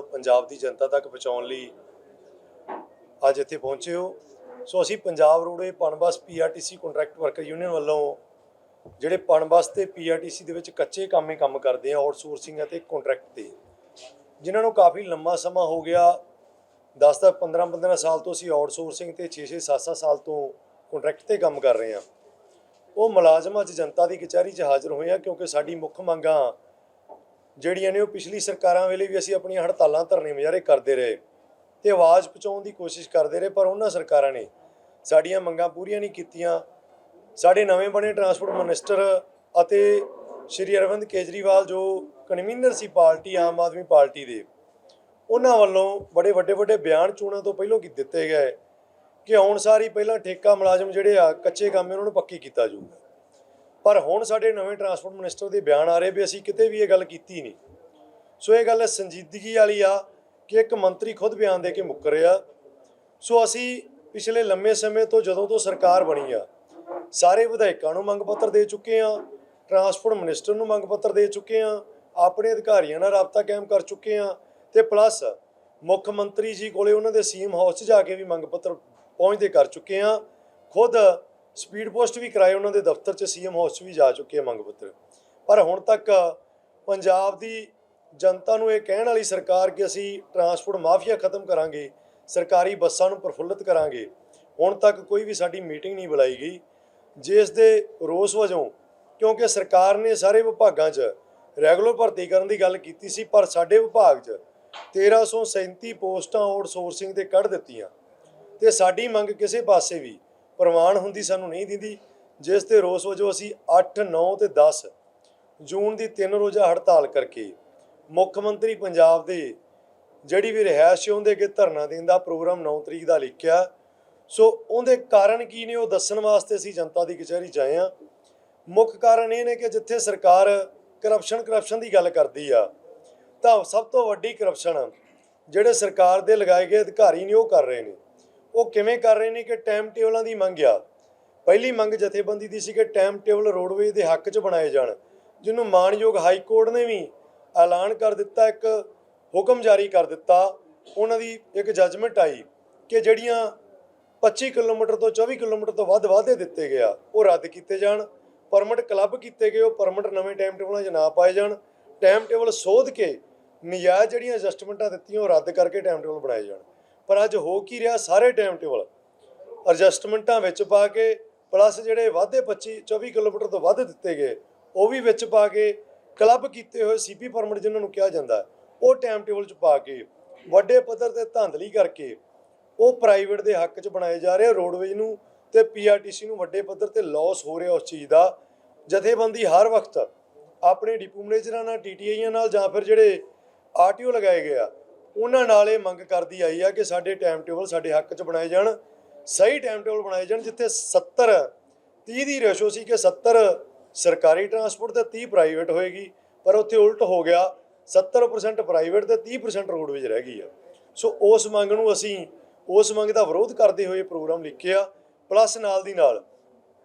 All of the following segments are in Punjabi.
पंजाब की जनता तक पहुँचाने लई अज इत्थे पहुँचे हो। सो असी Punjab roadway PUNBUS PRTC contract worker union वालों ਜਿਹੜੇ पनबस ਤੇ PRTC ਦੇ ਵਿੱਚ ਕੱਚੇ ਕੰਮ ਕਰਦੇ ਆ ਆਊਟਸੋਰਸਿੰਗ ਅਤੇ ਕੰਟਰੈਕਟ ਤੇ, ਜਿਨ੍ਹਾਂ ਨੂੰ ਕਾਫੀ ਲੰਮਾ ਸਮਾਂ ਹੋ ਗਿਆ 10 ਤੋਂ 15 ਸਾਲ ਤੋਂ ਅਸੀਂ ਆਊਟਸੋਰਸਿੰਗ ਤੇ 6 7 ਸਾਲ ਤੋਂ ਕੰਟਰੈਕਟ ਤੇ ਕੰਮ ਕਰ ਰਹੇ ਹਾਂ। ਉਹ ਮੁਲਾਜ਼ਮ ਅੱਜ ਜਨਤਾ ਦੀ ਕਚਹਿਰੀ 'ਚ ਹਾਜ਼ਰ ਹੋਏ ਆ ਕਿਉਂਕਿ ਸਾਡੀ ਮੁੱਖ ਮੰਗਾਂ ਜਿਹੜੀਆਂ ਨੇ ਉਹ ਪਿਛਲੀ ਸਰਕਾਰਾਂ ਵੇਲੇ ਵੀ ਅਸੀਂ ਆਪਣੀਆਂ ਹੜਤਾਲਾਂ ਧਰਨੇ ਮੁਜ਼ਾਹਰੇ ਕਰਦੇ ਰਹੇ ਤੇ ਆਵਾਜ਼ ਪਹੁੰਚਾਉਣ ਦੀ ਕੋਸ਼ਿਸ਼ ਕਰਦੇ ਰਹੇ, ਪਰ ਉਹਨਾਂ ਸਰਕਾਰਾਂ ਨੇ ਸਾਡੀਆਂ ਮੰਗਾਂ ਪੂਰੀਆਂ ਨਹੀਂ ਕੀਤੀਆਂ। ਸਾਡੇ ਨਵੇਂ ਬਣੇ ਟਰਾਂਸਪੋਰਟ ਮਿਨਿਸਟਰ ਅਤੇ ਸ਼੍ਰੀ ਅਰਵਿੰਦ ਕੇਜਰੀਵਾਲ ਜੋ ਕਨਵੀਨਰ ਸੀ ਪਾਰਟੀ ਆਮ ਆਦਮੀ ਪਾਰਟੀ ਦੇ, ਉਹਨਾਂ ਵੱਲੋਂ ਬੜੇ ਵੱਡੇ ਬਿਆਨ ਚੋਣਾਂ ਤੋਂ ਪਹਿਲਾਂ ਦਿੱਤੇ ਗਏ ਕਿ ਹੁਣ ਸਾਰੀ ਪਹਿਲਾਂ ਠੇਕਾ ਮੁਲਾਜ਼ਮ ਜਿਹੜੇ ਆ ਕੱਚੇ ਕੰਮ ਉਹਨਾਂ ਨੂੰ ਪੱਕੀ ਕੀਤਾ ਜਾਊਗਾ, ਪਰ ਹੁਣ ਸਾਡੇ ਨਵੇਂ ਟਰਾਂਸਪੋਰਟ ਮਿਨਿਸਟਰ ਦੇ ਬਿਆਨ ਆ ਰਹੇ ਵੀ ਅਸੀਂ ਕਿਤੇ ਵੀ ਇਹ ਗੱਲ ਕੀਤੀ ਨਹੀਂ। ਸੋ ਇਹ ਗੱਲ ਸੰਜੀਦਗੀ ਵਾਲੀ ਆ ਕਿ ਇੱਕ ਮੰਤਰੀ ਖੁਦ ਬਿਆਨ ਦੇ ਕੇ ਮੁੱਕਰ ਰਿਹਾ। ਸੋ ਅਸੀਂ ਪਿਛਲੇ ਲੰਮੇ ਸਮੇਂ ਤੋਂ ਜਦੋਂ ਤੋਂ ਸਰਕਾਰ ਬਣੀ ਆ ਸਾਰੇ ਵਿਧਾਇਕਾਂ ਨੂੰ ਮੰਗ ਪੱਤਰ ਦੇ ਚੁੱਕੇ ਹਾਂ, ਟਰਾਂਸਪੋਰਟ ਮਿਨਿਸਟਰ ਨੂੰ ਮੰਗ ਪੱਤਰ ਦੇ ਚੁੱਕੇ ਹਾਂ, ਆਪਣੇ ਅਧਿਕਾਰੀਆਂ ਨਾਲ ਰਾਬਤਾ ਕਾਇਮ ਕਰ ਚੁੱਕੇ ਹਾਂ ਤੇ ਪਲੱਸ ਮੁੱਖ ਮੰਤਰੀ ਜੀ ਕੋਲੇ ਉਹਨਾਂ ਦੇ CM ਹਾਊਸ 'ਚ ਜਾ ਕੇ ਵੀ ਮੰਗ ਪੱਤਰ ਪਹੁੰਚਦੇ ਕਰ ਚੁੱਕੇ ਹਾਂ। ਖੁਦ ਸਪੀਡ ਪੋਸਟ ਵੀ ਕਰਾਏ ਉਹਨਾਂ ਦੇ ਦਫ਼ਤਰ 'ਚ, CM ਹਾਊਸ 'ਚ ਵੀ ਜਾ ਚੁੱਕੇ ਆ ਮੰਗ ਪੱਤਰ। ਪਰ ਹੁਣ ਤੱਕ ਪੰਜਾਬ ਦੀ ਜਨਤਾ ਨੂੰ ਇਹ ਕਹਿਣ ਵਾਲੀ ਸਰਕਾਰ ਕਿ ਅਸੀਂ ਟਰਾਂਸਪੋਰਟ ਮਾਫੀਆ ਖਤਮ ਕਰਾਂਗੇ, ਸਰਕਾਰੀ ਬੱਸਾਂ ਨੂੰ ਪ੍ਰਫੁੱਲਤ ਕਰਾਂਗੇ, ਹੁਣ ਤੱਕ ਕੋਈ ਵੀ ਸਾਡੀ ਮੀਟਿੰਗ ਨਹੀਂ ਬੁਲਾਈ ਗਈ। ਜਿਸ ਦੇ ਰੋਸ ਵਜੋਂ ਕਿਉਂਕਿ ਸਰਕਾਰ ਨੇ ਸਾਰੇ ਵਿਭਾਗਾਂ 'ਚ ਰੈਗੂਲਰ ਭਰਤੀ ਕਰਨ ਦੀ ਗੱਲ ਕੀਤੀ ਸੀ, ਪਰ ਸਾਡੇ ਵਿਭਾਗ 'ਚ 1337 ਪੋਸਟਾਂ ਆਊਟਸੋਰਸਿੰਗ ਤੇ ਕੱਢ ਦਿੱਤੀਆਂ ਤੇ ਸਾਡੀ ਮੰਗ ਕਿਸੇ ਪਾਸੇ ਵੀ ਪ੍ਰਵਾਨ ਹੁੰਦੀ ਸਾਨੂੰ ਨਹੀਂ ਦਿੰਦੀ, ਜਿਸ ਦੇ ਰੋਸ ਵਜੋਂ ਅਸੀਂ 8, 9 ਤੇ 10 ਜੂਨ ਦੀ 3 ਰੋਜ਼ਾ ਹੜਤਾਲ ਕਰਕੇ ਮੁੱਖ ਮੰਤਰੀ ਪੰਜਾਬ ਦੇ ਜਿਹੜੀ ਵੀ ਰਿਹਾਇਸ਼ ਉਹਦੇ ਅੱਗੇ ਧਰਨਾ ਦੇਣ ਦਾ ਪ੍ਰੋਗਰਾਮ 9 ਤਰੀਕ ਦਾ ਲਿਖਿਆ। ਸੋ ਉਹਦੇ ਕਾਰਨ ਕੀ ਨੇ ਉਹ ਦੱਸਣ ਵਾਸਤੇ ਅਸੀਂ ਜਨਤਾ ਦੀ ਕਚਹਿਰੀ 'ਚ ਆਏ ਹਾਂ। ਮੁੱਖ ਕਾਰਨ ਇਹ ਨੇ ਕਿ ਜਿੱਥੇ ਸਰਕਾਰ ਕਰਪਸ਼ਨ ਦੀ ਗੱਲ ਕਰਦੀ ਆ ਤਾਂ ਸਭ ਤੋਂ ਵੱਡੀ ਕਰਪਸ਼ਨ ਜਿਹੜੇ ਸਰਕਾਰ ਦੇ ਲਗਾਏ ਗਏ ਅਧਿਕਾਰੀ ਨੇ ਉਹ ਕਰ ਰਹੇ ਨੇ। ਉਹ ਕਿਵੇਂ ਕਰ ਰਹੇ ਨੇ ਕਿ ਟਾਈਮ ਟੇਬਲਾਂ ਦੀ ਮੰਗ ਆ। ਪਹਿਲੀ ਮੰਗ ਜਥੇਬੰਦੀ ਦੀ ਸੀ ਕਿ ਟਾਈਮ ਟੇਬਲ ਰੋਡਵੇਜ਼ ਦੇ ਹੱਕ 'ਚ ਬਣਾਏ ਜਾਣ, ਜਿਹਨੂੰ ਮਾਣਯੋਗ ਹਾਈ ਕੋਰਟ ਨੇ ਵੀ ਐਲਾਨ ਕਰ ਦਿੱਤਾ, ਇੱਕ ਹੁਕਮ ਜਾਰੀ ਕਰ ਦਿੱਤਾ। ਉਹਨਾਂ ਦੀ ਇੱਕ ਜੱਜਮੈਂਟ ਆਈ ਕਿ ਜਿਹੜੀਆਂ 25 ਕਿਲੋਮੀਟਰ ਤੋਂ 24 ਕਿਲੋਮੀਟਰ ਤੋਂ ਵੱਧ ਵਾਧੇ ਦਿੱਤੇ ਗਿਆ ਉਹ ਰੱਦ ਕੀਤੇ ਜਾਣ, ਪਰਮਿਟ ਕਲੱਬ ਕੀਤੇ ਗਏ ਉਹ ਪਰਮਿਟ ਨਵੇਂ ਟਾਈਮ ਟੇਬਲਾਂ 'ਚ ਨਾ ਪਾਏ ਜਾਣ, ਟਾਈਮ ਟੇਬਲ ਸੋਧ ਕੇ ਨਜਾਇਜ਼ ਜਿਹੜੀਆਂ ਐਡਜਸਟਮੈਂਟਾਂ ਦਿੱਤੀਆਂ ਉਹ ਰੱਦ ਕਰਕੇ ਟਾਈਮ ਟੇਬਲ ਬਣਾਏ ਜਾਣ। ਪਰ ਅੱਜ ਹੋ ਕੀ ਰਿਹਾ, ਸਾਰੇ ਟਾਈਮ ਟੇਬਲ ਐਡਜਸਟਮੈਂਟਾਂ ਵਿੱਚ ਪਾ ਕੇ ਪਲੱਸ ਜਿਹੜੇ ਵਾਧੇ 25-24 ਕਿਲੋਮੀਟਰ ਤੋਂ ਵੱਧ ਦਿੱਤੇ ਗਏ ਉਹ ਵੀ ਵਿੱਚ ਪਾ ਕੇ, ਕਲੱਬ ਕੀਤੇ ਹੋਏ CP ਪਰਮਿਟ ਜਿਹਨਾਂ ਨੂੰ ਕਿਹਾ ਜਾਂਦਾ ਉਹ ਟਾਈਮ ਟੇਬਲ 'ਚ ਪਾ ਕੇ ਵੱਡੇ ਪੱਧਰ 'ਤੇ ਧਾਂਦਲੀ ਕਰਕੇ ਉਹ ਪ੍ਰਾਈਵੇਟ ਦੇ ਹੱਕ 'ਚ ਬਣਾਏ ਜਾ ਰਹੇ। ਰੋਡਵੇਜ਼ ਨੂੰ ਤੇ PRTC ਨੂੰ ਵੱਡੇ ਪੱਧਰ 'ਤੇ ਲਾਸ ਹੋ ਰਿਹਾ ਉਸ ਚੀਜ਼ ਦਾ। ਜਥੇਬੰਦੀ ਹਰ ਵਕਤ ਆਪਣੇ ਡਿਪੂ ਮੈਨੇਜਰਾਂ ਨਾਲ, TTIਆਂ ਨਾਲ ਜਾਂ ਫਿਰ ਜਿਹੜੇ RTO ਲਗਾਏ ਗਏ ਆ ਉਹਨਾਂ ਨਾਲ ਇਹ ਮੰਗ ਕਰਦੀ ਆਈ ਆ ਕਿ ਸਾਡੇ ਟਾਈਮ ਟੇਬਲ ਸਾਡੇ ਹੱਕ 'ਚ ਬਣਾਏ ਜਾਣ, ਸਹੀ ਟਾਈਮ ਟੇਬਲ ਬਣਾਏ ਜਾਣ, ਜਿੱਥੇ 70-30 ਦੀ ਰੇਸ਼ੋ ਸੀ ਕਿ 70 ਸਰਕਾਰੀ ਟਰਾਂਸਪੋਰਟ ਤੇ 30 ਪ੍ਰਾਈਵੇਟ ਹੋਏਗੀ, ਪਰ ਉੱਥੇ ਉਲਟ ਹੋ ਗਿਆ, 70% ਪ੍ਰਾਈਵੇਟ ਤੇ 30% ਰੋਡਵੇਜ਼ ਰਹਿ ਗਈ ਆ। ਸੋ ਉਸ ਮੰਗ ਨੂੰ ਅਸੀਂ ਉਸ ਮੰਗ ਦਾ ਵਿਰੋਧ ਕਰਦੇ ਹੋਏ ਪ੍ਰੋਗਰਾਮ ਲਿਖਿਆ। ਪਲੱਸ ਨਾਲ ਦੀ ਨਾਲ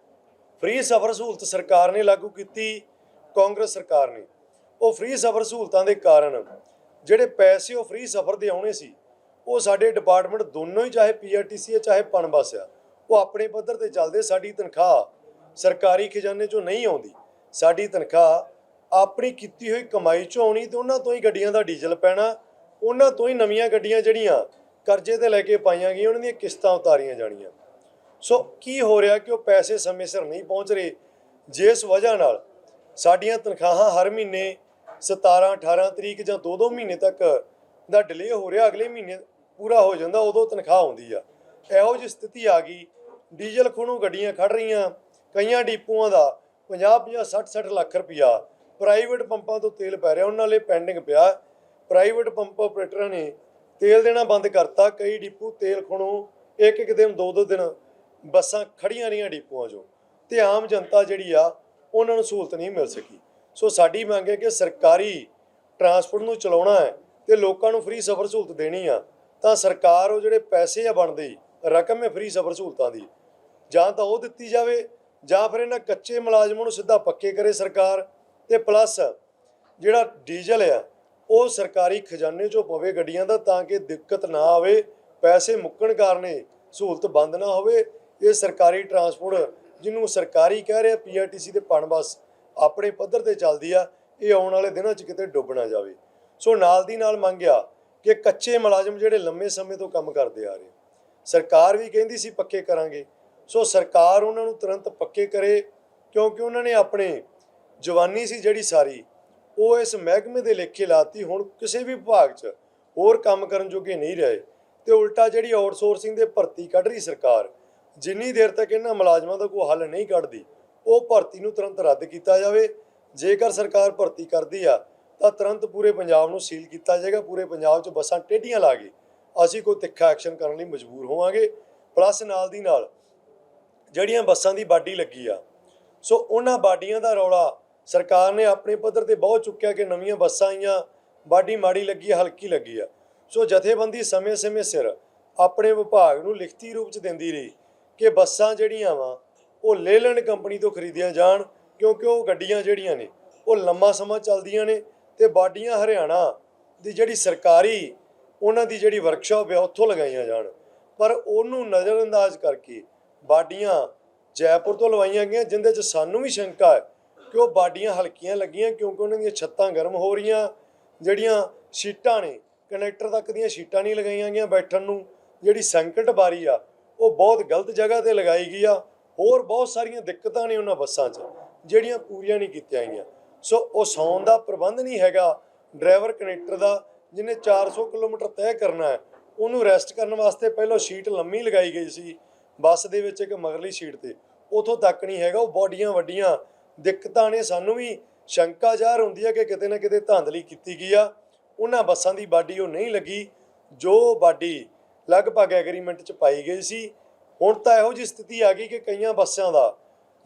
ਫ੍ਰੀ ਸਫ਼ਰ ਸਹੂਲਤ ਸਰਕਾਰ ਨੇ ਲਾਗੂ ਕੀਤੀ, ਕਾਂਗਰਸ ਸਰਕਾਰ ਨੇ। ਉਹ ਫ੍ਰੀ ਸਫ਼ਰ ਸਹੂਲਤਾਂ ਦੇ ਕਾਰਨ ਜਿਹੜੇ ਪੈਸੇ ਉਹ ਫ੍ਰੀ ਸਫ਼ਰ ਦੇ ਆਉਣੇ ਸੀ ਉਹ ਸਾਡੇ ਡਿਪਾਰਟਮੈਂਟ ਦੋਨੋਂ ਹੀ, ਚਾਹੇ PRTC ਹੈ ਚਾਹੇ ਪਨਬਸ ਆ, ਉਹ ਆਪਣੇ ਪੱਧਰ 'ਤੇ ਚੱਲਦੇ। ਸਾਡੀ ਤਨਖਾਹ ਸਰਕਾਰੀ ਖਜ਼ਾਨੇ 'ਚੋਂ ਨਹੀਂ ਆਉਂਦੀ, ਸਾਡੀ ਤਨਖਾਹ ਆਪਣੀ ਕੀਤੀ ਹੋਈ ਕਮਾਈ 'ਚੋਂ ਆਉਣੀ ਤੇ ਉਹਨਾਂ ਤੋਂ ਹੀ ਗੱਡੀਆਂ ਦਾ ਡੀਜ਼ਲ ਪੈਣਾ, ਉਹਨਾਂ ਤੋਂ ਹੀ ਨਵੀਆਂ ਗੱਡੀਆਂ ਜਿਹੜੀਆਂ ਕਰਜ਼ੇ 'ਤੇ ਲੈ ਕੇ ਪਾਈਆਂ ਗਈਆਂ ਉਹਨਾਂ ਦੀਆਂ ਕਿਸ਼ਤਾਂ ਉਤਾਰੀਆਂ ਜਾਣੀਆਂ। ਸੋ ਕੀ ਹੋ ਰਿਹਾ ਕਿ ਉਹ ਪੈਸੇ ਸਮੇਂ ਸਿਰ ਨਹੀਂ ਪਹੁੰਚ ਰਹੇ, ਜਿਸ ਵਜ੍ਹਾ ਨਾਲ ਸਾਡੀਆਂ ਤਨਖਾਹਾਂ ਹਰ ਮਹੀਨੇ 17-18 ਤਰੀਕ ਜਾਂ 2-2 ਮਹੀਨੇ ਤੱਕ ਦਾ ਡਿਲੇ ਹੋ ਰਿਹਾ। ਅਗਲੇ ਮਹੀਨੇ ਪੂਰਾ ਹੋ ਜਾਂਦਾ ਉਦੋਂ ਤਨਖਾਹ ਆਉਂਦੀ ਆ। ਇਹੋ ਜਿਹੀ ਸਥਿਤੀ ਆ ਗਈ, ਡੀਜ਼ਲ ਖੋਣੋਂ ਗੱਡੀਆਂ ਖੜ੍ਹ ਰਹੀਆਂ, ਕਈਆਂ ਡਿਪੂਆਂ ਦਾ 50-50, 60-60 ਲੱਖ ਰੁਪਈਆ ਪ੍ਰਾਈਵੇਟ ਪੰਪਾਂ ਤੋਂ ਤੇਲ ਪੈ ਰਿਹਾ, ਉਹਨਾਂ ਲਈ ਪੈਂਡਿੰਗ ਪਿਆ। ਪ੍ਰਾਈਵੇਟ ਪੰਪ ਆਪਰੇਟਰਾਂ ਨੇ ਤੇਲ ਦੇਣਾ ਬੰਦ ਕਰਤਾ। ਕਈ ਡਿਪੂ ਤੇਲ ਖੋਣੋਂ ਇੱਕ ਦਿਨ 2-2 ਦਿਨ ਬੱਸਾਂ ਖੜੀਆਂ ਰਹੀਆਂ ਡਿਪੂਆਂ 'ਚੋਂ, ਤੇ ਆਮ ਜਨਤਾ ਜਿਹੜੀ ਆ ਉਹਨਾਂ ਨੂੰ ਸਹੂਲਤ ਨਹੀਂ ਮਿਲ ਸਕੀ। ਸੋ ਸਾਡੀ ਮੰਗ ਹੈ ਕਿ ਸਰਕਾਰੀ ਟਰਾਂਸਪੋਰਟ ਨੂੰ ਚਲਾਉਣਾ ਹੈ ਤੇ ਲੋਕਾਂ ਨੂੰ ਫ੍ਰੀ ਸਫ਼ਰ ਸਹੂਲਤ ਦੇਣੀ ਆ, ਤਾਂ ਸਰਕਾਰ ਉਹ ਜਿਹੜੇ ਪੈਸੇ ਆ ਬਣਦੇ ਰਕਮ ਹੈ ਫ੍ਰੀ ਸਫ਼ਰ ਸਹੂਲਤਾਂ ਦੀ, ਜਾਂ ਤਾਂ ਉਹ ਦਿੱਤੀ ਜਾਵੇ ਜਾਂ ਫਿਰ ਇਹਨਾਂ ਕੱਚੇ ਮੁਲਾਜ਼ਮਾਂ ਨੂੰ ਸਿੱਧਾ ਪੱਕੇ ਕਰੇ ਸਰਕਾਰ। ਤੇ ਪਲੱਸ ਜਿਹੜਾ ਡੀਜ਼ਲ ਆ ਉਹ ਸਰਕਾਰੀ ਖਜ਼ਾਨੇ 'ਚੋਂ ਪਵੇ ਗੱਡੀਆਂ ਦਾ, ਤਾਂ ਕਿ ਦਿੱਕਤ ਨਾ ਆਵੇ, ਪੈਸੇ ਮੁੱਕਣ ਕਾਰਨ ਸਹੂਲਤ ਬੰਦ ਨਾ ਹੋਵੇ। ਇਹ ਸਰਕਾਰੀ ਟਰਾਂਸਪੋਰਟ ਜਿਹਨੂੰ ਸਰਕਾਰੀ ਕਹਿ ਰਿਹਾ ਪੀਆਰਟੀਸੀ ਤੇ ਪਣ ਬੱਸ ਆਪਣੇ ਪੱਧਰ ਤੇ ਚੱਲਦੀ ਆ, ਇਹ ਆਉਣ ਵਾਲੇ ਦਿਨਾਂ 'ਚ ਕਿਤੇ ਡੁੱਬ ਨਾ ਜਾਵੇ। ਸੋ ਨਾਲ ਦੀ ਨਾਲ ਮੰਗਿਆ ਕਿ ਕੱਚੇ ਮੁਲਾਜ਼ਮ ਜਿਹੜੇ ਲੰਮੇ ਸਮੇਂ ਤੋਂ ਕੰਮ ਕਰਦੇ ਆ ਰਹੇ, ਸਰਕਾਰ ਵੀ ਕਹਿੰਦੀ ਸੀ ਪੱਕੇ ਕਰਾਂਗੇ, ਸੋ ਸਰਕਾਰ ਉਹਨਾਂ ਨੂੰ ਤੁਰੰਤ ਪੱਕੇ ਕਰੇ, ਕਿਉਂਕਿ ਉਹਨਾਂ ਨੇ ਆਪਣੇ ਜਵਾਨੀ ਸੀ ਜਿਹੜੀ ਸਾਰੀ ਉਹ ਇਸ ਮਹਿਕਮੇ ਦੇ ਲੇਖੇ ਲਾਤੀ। ਹੁਣ ਕਿਸੇ ਵੀ ਵਿਭਾਗ 'ਚ ਹੋਰ ਕੰਮ ਕਰਨ ਜੋਗੇ ਨਹੀਂ ਰਹੇ, ਤੇ ਉਲਟਾ ਜਿਹੜੀ ਆਊਟਸੋਰਸਿੰਗ ਦੇ ਭਰਤੀ ਕੱਢ ਰਹੀ ਸਰਕਾਰ, ਜਿੰਨੀ ਦੇਰ ਤੱਕ ਇਹਨਾਂ ਮੁਲਾਜ਼ਮਾਂ ਦਾ ਕੋਈ ਹੱਲ ਨਹੀਂ ਕੱਢਦੀ, ਉਹ ਭਰਤੀ ਨੂੰ ਤੁਰੰਤ ਰੱਦ ਕੀਤਾ ਜਾਵੇ। ਜੇਕਰ ਸਰਕਾਰ ਭਰਤੀ ਕਰਦੀ ਆ ਤਾਂ ਤੁਰੰਤ ਪੂਰੇ ਪੰਜਾਬ ਨੂੰ ਸੀਲ ਕੀਤਾ ਜਾਏਗਾ। ਪੂਰੇ ਪੰਜਾਬ 'ਚ ਬੱਸਾਂ ਟੇਢੀਆਂ ਲਾ ਕੇ ਅਸੀਂ ਕੋਈ ਤਿੱਖਾ ਐਕਸ਼ਨ ਕਰਨ ਲਈ ਮਜਬੂਰ ਹੋਵਾਂਗੇ। ਪਲੱਸ ਨਾਲ ਦੀ ਨਾਲ ਜਿਹੜੀਆਂ ਬੱਸਾਂ ਦੀ ਬਾਡੀ ਲੱਗੀ ਆ, ਸੋ ਉਹਨਾਂ ਬਾਡੀਆਂ ਦਾ ਰੌਲਾ ਸਰਕਾਰ ਨੇ ਆਪਣੇ ਪੱਧਰ ਤੇ ਬਹੁਤ ਚੁੱਕਿਆ ਕਿ ਨਵੀਆਂ ਬੱਸਾਂ ਆਈਆਂ, ਬਾਡੀ ਮਾੜੀ ਲੱਗੀ ਆ, ਹਲਕੀ ਲੱਗੀ ਆ। ਸੋ ਜਥੇਬੰਦੀ ਸਮੇਂ-ਸਮੇਂ ਸਿਰ ਆਪਣੇ ਵਿਭਾਗ ਨੂੰ ਲਿਖਤੀ ਰੂਪ 'ਚ ਦਿੰਦੀ ਰਹੀ ਕਿ ਬੱਸਾਂ ਜਿਹੜੀਆਂ ਵਾ ਉਹ ਲੇਲੈਂਡ ਕੰਪਨੀ ਤੋਂ ਖਰੀਦੀਆਂ ਜਾਣ, ਕਿਉਂਕਿ ਉਹ ਗੱਡੀਆਂ ਜਿਹੜੀਆਂ ਨੇ ਉਹ ਲੰਮਾ ਸਮਾਂ ਚੱਲਦੀਆਂ ਨੇ, ਤੇ ਬਾਡੀਆਂ ਹਰਿਆਣਾ ਦੀ ਜਿਹੜੀ ਸਰਕਾਰੀ ਉਹਨਾਂ ਦੀ ਜਿਹੜੀ ਵਰਕਸ਼ਾਪ ਆ ਉੱਥੋਂ ਲਗਾਈਆਂ ਜਾਣ। ਪਰ ਉਹਨੂੰ ਨਜ਼ਰਅੰਦਾਜ਼ ਕਰਕੇ ਬਾਡੀਆਂ ਜੈਪੁਰ ਤੋਂ ਲਵਾਈਆਂ ਗਈਆਂ, ਜਿੰਦੇ 'ਚ ਸਾਨੂੰ ਵੀ ਸ਼ੰਕਾ ਹੈ ਕਿ ਉਹ ਬਾਡੀਆਂ ਹਲਕੀਆਂ ਲੱਗੀਆਂ, ਕਿਉਂਕਿ ਉਹਨਾਂ ਦੀਆਂ ਛੱਤਾਂ ਗਰਮ ਹੋ ਰਹੀਆਂ। ਜਿਹੜੀਆਂ ਸੀਟਾਂ ਨੇ ਕਨੈਕਟਰ ਤੱਕ ਦੀਆਂ ਸੀਟਾਂ ਨਹੀਂ ਲਗਾਈਆਂ ਗਈਆਂ ਬੈਠਣ ਨੂੰ, ਜਿਹੜੀ ਸੰਕਟ ਬਾਰੀ ਆ ਉਹ ਬਹੁਤ ਗਲਤ ਜਗ੍ਹਾ ਤੇ ਲਗਾਈ ਗਈ ਆ। ਹੋਰ ਬਹੁਤ ਸਾਰੀਆਂ ਦਿੱਕਤਾਂ ਨੇ ਉਹਨਾਂ ਬੱਸਾਂ 'ਚ ਜਿਹੜੀਆਂ ਪੂਰੀਆਂ ਨਹੀਂ ਕੀਤੀਆਂ ਗਈਆਂ। ਸੋ ਉਹ ਸੌਣ ਦਾ ਪ੍ਰਬੰਧ ਨਹੀਂ ਹੈਗਾ ਡਰਾਈਵਰ ਕਨੈਕਟਰ ਦਾ, ਜਿਹਨੇ 400 ਕਿਲੋਮੀਟਰ ਤੈਅ ਕਰਨਾ ਹੈ, ਉਹਨੂੰ ਰੈਸਟ ਕਰਨ ਵਾਸਤੇ ਪਹਿਲਾਂ ਸੀਟ ਲੰਮੀ ਲਗਾਈ ਗਈ ਸੀ ਬੱਸ ਦੇ ਵਿੱਚ, ਇੱਕ ਮਗਰਲੀ ਸੀਟ ਤੇ, ਉੱਥੋਂ ਤੱਕ ਨਹੀਂ ਹੈਗਾ। ਉਹ ਬਾਡੀਆਂ ਵੱਡੀਆਂ ਦਿੱਕਤਾਂ ਨੇ। ਸਾਨੂੰ ਵੀ ਸ਼ੰਕਾ ਜ਼ਾਹਰ ਹੁੰਦੀ ਹੈ ਕਿ ਕਿਤੇ ਨਾ ਕਿਤੇ ਧਾਂਦਲੀ ਕੀਤੀ ਗਈ ਆ। ਉਹਨਾਂ ਬੱਸਾਂ ਦੀ ਬਾਡੀ ਉਹ ਨਹੀਂ ਲੱਗੀ ਜੋ ਬਾਡੀ ਲਗਭਗ ਐਗਰੀਮੈਂਟ 'ਚ ਪਾਈ ਗਈ ਸੀ। ਹੁਣ ਤਾਂ ਇਹੋ ਜਿਹੀ ਸਥਿਤੀ ਆ ਗਈ ਕਿ ਕਈਆਂ ਬੱਸਾਂ ਦਾ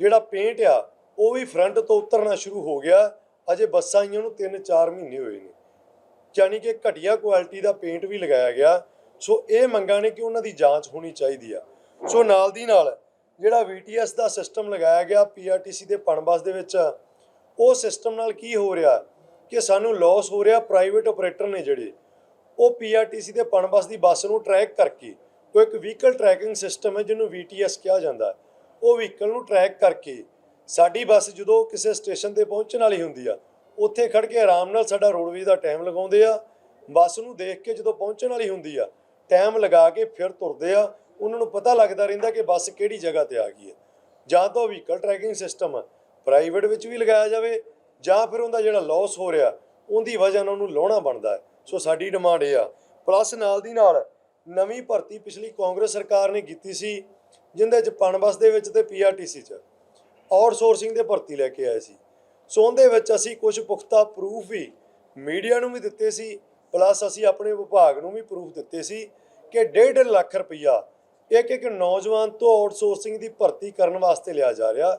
ਜਿਹੜਾ ਪੇਂਟ ਆ ਉਹ ਵੀ ਫਰੰਟ ਤੋਂ ਉਤਰਨਾ ਸ਼ੁਰੂ ਹੋ ਗਿਆ। ਅਜੇ ਬੱਸਾਂ ਆਈਆਂ ਨੂੰ 3-4 ਮਹੀਨੇ ਹੋਏ ਨੇ, ਯਾਨੀ ਕਿ ਘਟੀਆ ਕੁਆਲਿਟੀ ਦਾ ਪੇਂਟ ਵੀ ਲਗਾਇਆ ਗਿਆ। ਸੋ ਇਹ ਮੰਗਾਂ ਨੇ ਕਿ ਉਹਨਾਂ ਦੀ ਜਾਂਚ ਹੋਣੀ ਚਾਹੀਦੀ ਆ। ਸੋ ਨਾਲ ਦੀ ਨਾਲ ਜਿਹੜਾ VTS ਦਾ ਸਿਸਟਮ ਲਗਾਇਆ ਗਿਆ ਪੀਆਰਟੀਸੀ ਦੇ ਪਣ ਬੱਸ ਦੇ ਵਿੱਚ, ਉਹ ਸਿਸਟਮ ਨਾਲ ਕੀ ਹੋ ਰਿਹਾ ਕਿ ਸਾਨੂੰ ਲਾਸ ਹੋ ਰਿਹਾ। ਪ੍ਰਾਈਵੇਟ ਆਪਰੇਟਰ ਨੇ ਜਿਹੜੇ ਉਹ ਪੀਆਰਟੀਸੀ ਦੇ ਪਣ ਬੱਸ ਦੀ ਬੱਸ ਨੂੰ ਟਰੈਕ ਕਰਕੇ, ਉਹ ਇੱਕ ਵਹੀਕਲ ਟਰੈਕਿੰਗ ਸਿਸਟਮ ਹੈ ਜਿਹਨੂੰ VTS ਕਿਹਾ ਜਾਂਦਾ, ਉਹ ਵਹੀਕਲ ਨੂੰ ਟਰੈਕ ਕਰਕੇ ਸਾਡੀ ਬੱਸ ਜਦੋਂ ਕਿਸੇ ਸਟੇਸ਼ਨ ਤੇ ਪਹੁੰਚਣ ਵਾਲੀ ਹੁੰਦੀ ਆ, ਉੱਥੇ ਖੜ ਕੇ ਆਰਾਮ ਨਾਲ ਸਾਡਾ ਰੋਡਵੇਜ਼ ਦਾ ਟਾਈਮ ਲਗਾਉਂਦੇ ਆ। ਬੱਸ ਨੂੰ ਦੇਖ ਕੇ ਜਦੋਂ ਪਹੁੰਚਣ ਵਾਲੀ ਹੁੰਦੀ ਆ ਟਾਈਮ ਲਗਾ ਕੇ ਫਿਰ ਤੁਰਦੇ ਆ। ਉਹਨਾਂ ਨੂੰ ਪਤਾ ਲੱਗਦਾ ਰਹਿੰਦਾ ਕਿ ਬੱਸ ਕਿਹੜੀ ਜਗ੍ਹਾ ਤੇ ਆ ਗਈ ਹੈ। ਜਾਂ ਤਾਂ ਵਹੀਕਲ ਟਰੈਕਿੰਗ ਸਿਸਟਮ ਪ੍ਰਾਈਵੇਟ ਵਿੱਚ ਵੀ ਲਗਾਇਆ ਜਾਵੇ, ਜਾਂ ਫਿਰ ਉਹਦਾ ਜਿਹੜਾ ਲਾਸ ਹੋ ਰਿਹਾ ਉਹਦੀ ਵਜ੍ਹਾ ਨਾਲ ਉਹਨੂੰ ਲਾਉਣਾ ਬਣਦਾ ਹੈ। ਸੋ ਸਾਡੀ ਡਿਮਾਂਡ ਇਹ ਆ। ਪਲੱਸ ਨਾਲ ਦੀ ਨਾਲ ਨਵੀਂ ਭਰਤੀ ਪਿਛਲੀ ਕਾਂਗਰਸ ਸਰਕਾਰ ਨੇ ਕੀਤੀ ਸੀ, ਜਿਹਦੇ 'ਚ ਪਣ ਬੱਸ ਦੇ ਵਿੱਚ ਤੇ ਪੀਆਰਟੀਸੀ 'ਚ ਆਊਟਸੋਰਸਿੰਗ ਦੇ ਭਰਤੀ ਲੈ ਕੇ ਆਏ ਸੀ। ਸੋ ਉਹਦੇ ਵਿੱਚ ਅਸੀਂ ਕੁਝ ਪੁਖਤਾ ਪ੍ਰੂਫ ਵੀ ਮੀਡੀਆ ਨੂੰ ਵੀ ਦਿੱਤੇ ਸੀ, ਪਲੱਸ ਅਸੀਂ ਆਪਣੇ ਵਿਭਾਗ ਨੂੰ ਵੀ ਪ੍ਰੂਫ ਦਿੱਤੇ ਸੀ ਕਿ 1.5 ਲੱਖ ਰੁਪਈਆ ਇੱਕ ਨੌਜਵਾਨ ਤੋਂ ਆਊਟਸੋਰਸਿੰਗ ਦੀ ਭਰਤੀ ਕਰਨ ਵਾਸਤੇ ਲਿਆ ਜਾ ਰਿਹਾ।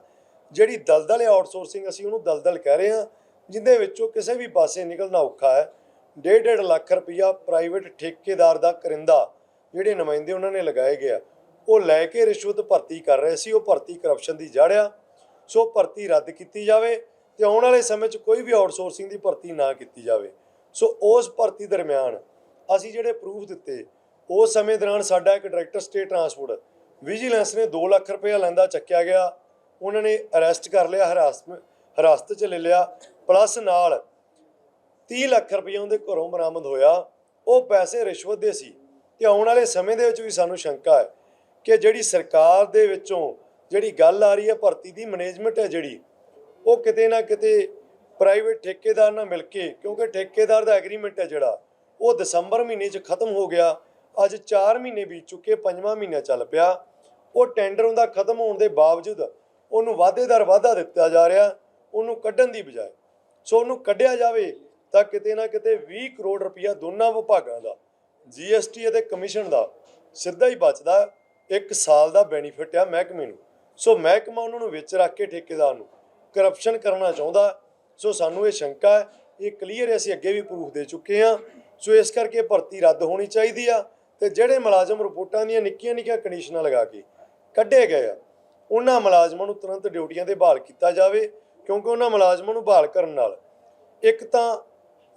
ਜਿਹੜੀ ਦਲਦਲ ਆਊਟਸੋਰਸਿੰਗ ਅਸੀਂ ਉਹਨੂੰ ਦਲਦਲ ਕਹਿ ਰਹੇ ਹਾਂ, ਜਿਹਦੇ ਵਿੱਚੋਂ ਕਿਸੇ ਵੀ ਪਾਸੇ ਨਿਕਲਣਾ ਔਖਾ ਹੈ। 1.5 ਲੱਖ ਰੁਪਈਆ ਪ੍ਰਾਈਵੇਟ ਠੇਕੇਦਾਰ ਦਾ ਕਰਿੰਦਾ ਜਿਹੜੇ ਨੁਮਾਇੰਦੇ ਉਹਨਾਂ ਨੇ ਲਗਾਏ ਗਏ, ਉਹ ਲੈ ਕੇ ਰਿਸ਼ਵਤ ਭਰਤੀ ਕਰ ਰਹੇ ਸੀ। ਉਹ ਭਰਤੀ ਕਰਪਸ਼ਨ ਦੀ ਜੜ੍ਹ ਆ। ਸੋ ਭਰਤੀ ਰੱਦ ਕੀਤੀ ਜਾਵੇ ਤੇ ਆਉਣ ਵਾਲੇ ਸਮੇਂ 'ਚ ਕੋਈ ਵੀ ਆਊਟਸੋਰਸਿੰਗ ਦੀ ਭਰਤੀ ਨਾ ਕੀਤੀ ਜਾਵੇ। ਸੋ ਉਸ ਭਰਤੀ ਦਰਮਿਆਨ ਅਸੀਂ ਜਿਹੜੇ ਪ੍ਰੂਫ ਦਿੱਤੇ, ਉਸ ਸਮੇਂ ਦੌਰਾਨ ਸਾਡਾ ਇੱਕ ਡਾਇਰੈਕਟਰ ਸਟੇਟ ਟਰਾਂਸਪੋਰਟ ਵਿਜੀਲੈਂਸ ਨੇ 2 ਲੱਖ ਰੁਪਇਆ ਲੈਂਦਾ ਚੱਕਿਆ ਗਿਆ। ਉਹਨਾਂ ਨੇ ਅਰੈਸਟ ਕਰ ਲਿਆ, ਹਿਰਾਸਤ 'ਚ ਲੈ ਲਿਆ। ਪਲੱਸ ਨਾਲ 30 ਲੱਖ ਰੁਪਇਆ ਉਹਦੇ ਘਰੋਂ ਬਰਾਮਦ ਹੋਇਆ। ਉਹ ਪੈਸੇ ਰਿਸ਼ਵਤ ਦੇ ਸੀ। ਤੇ ਆਉਣ ਵਾਲੇ ਸਮੇਂ ਦੇ ਵਿੱਚ ਵੀ ਸਾਨੂੰ ਸ਼ੰਕਾ ਹੈ ਕਿ ਜਿਹੜੀ ਸਰਕਾਰ ਦੇ ਵਿੱਚੋਂ ਜਿਹੜੀ ਗੱਲ ਆ ਰਹੀ ਹੈ ਭਰਤੀ ਦੀ, ਮੈਨੇਜਮੈਂਟ ਹੈ ਜਿਹੜੀ, ਉਹ ਕਿਤੇ ਨਾ ਕਿਤੇ ਪ੍ਰਾਈਵੇਟ ਠੇਕੇਦਾਰ ਨਾਲ ਮਿਲ ਕੇ, ਕਿਉਂਕਿ ਠੇਕੇਦਾਰ ਦਾ ਐਗਰੀਮੈਂਟ ਹੈ ਜਿਹੜਾ ਉਹ ਦਸੰਬਰ ਮਹੀਨੇ 'ਚ ਖਤਮ ਹੋ ਗਿਆ। ਅੱਜ 4 ਮਹੀਨੇ ਬੀਤ ਚੁੱਕੇ, 5ਵਾਂ ਮਹੀਨਾ ਚੱਲ ਪਿਆ। ਉਹ ਟੈਂਡਰ ਉਹਦਾ ਖਤਮ ਹੋਣ ਦੇ ਬਾਵਜੂਦ ਉਹਨੂੰ ਵਾਧੇ ਦਰ ਵਾਧਾ ਦਿੱਤਾ ਜਾ ਰਿਹਾ, ਉਹਨੂੰ ਕੱਢਣ ਦੀ ਬਜਾਏ। ਸੋ ਉਹਨੂੰ ਕੱਢਿਆ ਜਾਵੇ ਤਾਂ ਕਿਤੇ ਨਾ ਕਿਤੇ 20 ਕਰੋੜ ਰੁਪਈਆ ਦੋਨਾਂ ਵਿਭਾਗਾਂ ਦਾ GST ਅਤੇ ਕਮਿਸ਼ਨ ਦਾ ਸਿੱਧਾ ਹੀ ਬਚਦਾ। 1 ਸਾਲ ਦਾ ਬੈਨੀਫਿਟ ਆ ਮਹਿਕਮੇ ਨੂੰ। ਸੋ ਮਹਿਕਮਾ ਉਹਨਾਂ ਨੂੰ ਵਿੱਚ ਰੱਖ ਕੇ ਠੇਕੇਦਾਰ ਨੂੰ ਕਰਪਸ਼ਨ ਕਰਨਾ ਚਾਹੁੰਦਾ। ਸੋ ਸਾਨੂੰ ਇਹ ਸ਼ੰਕਾ ਹੈ, ਇਹ ਕਲੀਅਰ ਹੈ, ਅਸੀਂ ਅੱਗੇ ਵੀ ਪ੍ਰੂਫ ਦੇ ਚੁੱਕੇ ਹਾਂ। ਸੋ ਇਸ ਕਰਕੇ ਭਰਤੀ ਰੱਦ ਹੋਣੀ ਚਾਹੀਦੀ ਆ, ਤੇ ਜਿਹੜੇ ਮੁਲਾਜ਼ਮ ਰਿਪੋਰਟਾਂ ਦੀਆਂ ਨਿੱਕੀਆਂ ਕੰਡੀਸ਼ਨਾਂ ਲਗਾ ਕੇ ਕੱਢੇ ਗਏ ਆ, ਉਹਨਾਂ ਮੁਲਾਜ਼ਮਾਂ ਨੂੰ ਤੁਰੰਤ ਡਿਊਟੀਆਂ 'ਤੇ ਬਹਾਲ ਕੀਤਾ ਜਾਵੇ। ਕਿਉਂਕਿ ਉਹਨਾਂ ਮੁਲਾਜ਼ਮਾਂ ਨੂੰ ਬਹਾਲ ਕਰਨ ਨਾਲ ਇੱਕ ਤਾਂ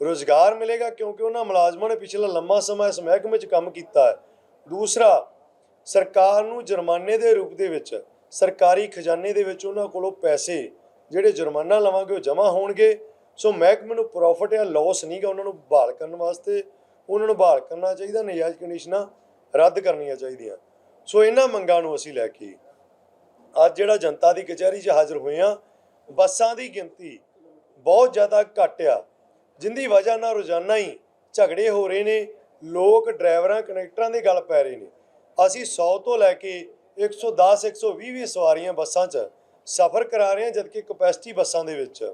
ਰੁਜ਼ਗਾਰ ਮਿਲੇਗਾ ਕਿਉਂਕਿ ਉਹਨਾਂ ਮੁਲਾਜ਼ਮਾਂ ਨੇ ਪਿਛਲਾ ਲੰਮਾ ਸਮਾਂ ਇਸ ਮਹਿਕਮੇ 'ਚ ਕੰਮ ਕੀਤਾ ਹੈ। ਦੂਸਰਾ, ਸਰਕਾਰ ਨੂੰ ਜੁਰਮਾਨੇ ਦੇ ਰੂਪ ਦੇ ਵਿੱਚ ਸਰਕਾਰੀ ਖਜ਼ਾਨੇ ਦੇ ਵਿੱਚ ਉਹਨਾਂ ਕੋਲੋਂ ਪੈਸੇ ਜਿਹੜੇ ਜੁਰਮਾਨਾ ਲਵਾਂਗੇ ਉਹ ਜਮ੍ਹਾਂ ਹੋਣਗੇ। ਸੋ ਮਹਿਕਮੇ ਨੂੰ ਪ੍ਰੋਫਿਟ ਜਾਂ ਲਾਸ ਨਹੀਂਗਾ, ਉਹਨਾਂ ਨੂੰ ਬਹਾਲ ਕਰਨ ਵਾਸਤੇ ਉਹਨਾਂ ਨੂੰ ਬਹਾਲ ਕਰਨਾ ਚਾਹੀਦਾ, ਨਜਾਇਜ਼ ਕੰਡੀਸ਼ਨਾਂ ਰੱਦ ਕਰਨੀਆਂ ਚਾਹੀਦੀਆਂ। ਸੋ ਇਹਨਾਂ ਮੰਗਾਂ ਨੂੰ ਅਸੀਂ ਲੈ ਕੇ ਅੱਜ ਜਿਹੜਾ ਜਨਤਾ ਦੀ ਕਚਹਿਰੀ 'ਚ ਹਾਜ਼ਰ ਹੋਏ ਹਾਂ, ਬੱਸਾਂ ਦੀ ਗਿਣਤੀ ਬਹੁਤ ਜ਼ਿਆਦਾ ਘੱਟ ਆ, ਜਿੰਦੀ ਵਜ੍ਹਾ ਨਾਲ ਰੋਜ਼ਾਨਾ ਹੀ ਝਗੜੇ ਹੋ ਰਹੇ ਨੇ, ਲੋਕ ਡਰਾਈਵਰਾਂ ਕੰਡਕਟਰਾਂ ਦੇ ਗੱਲ ਪੈ ਰਹੇ ਨੇ। ਅਸੀਂ 100 ਤੋਂ ਲੈ ਕੇ 110 120 ਵੀ ਸਵਾਰੀਆਂ ਬੱਸਾਂ 'ਚ ਸਫ਼ਰ ਕਰਾ ਰਹੇ ਹਾਂ, ਜਦਕਿ ਕਪੈਸਿਟੀ ਬੱਸਾਂ ਦੇ ਵਿੱਚ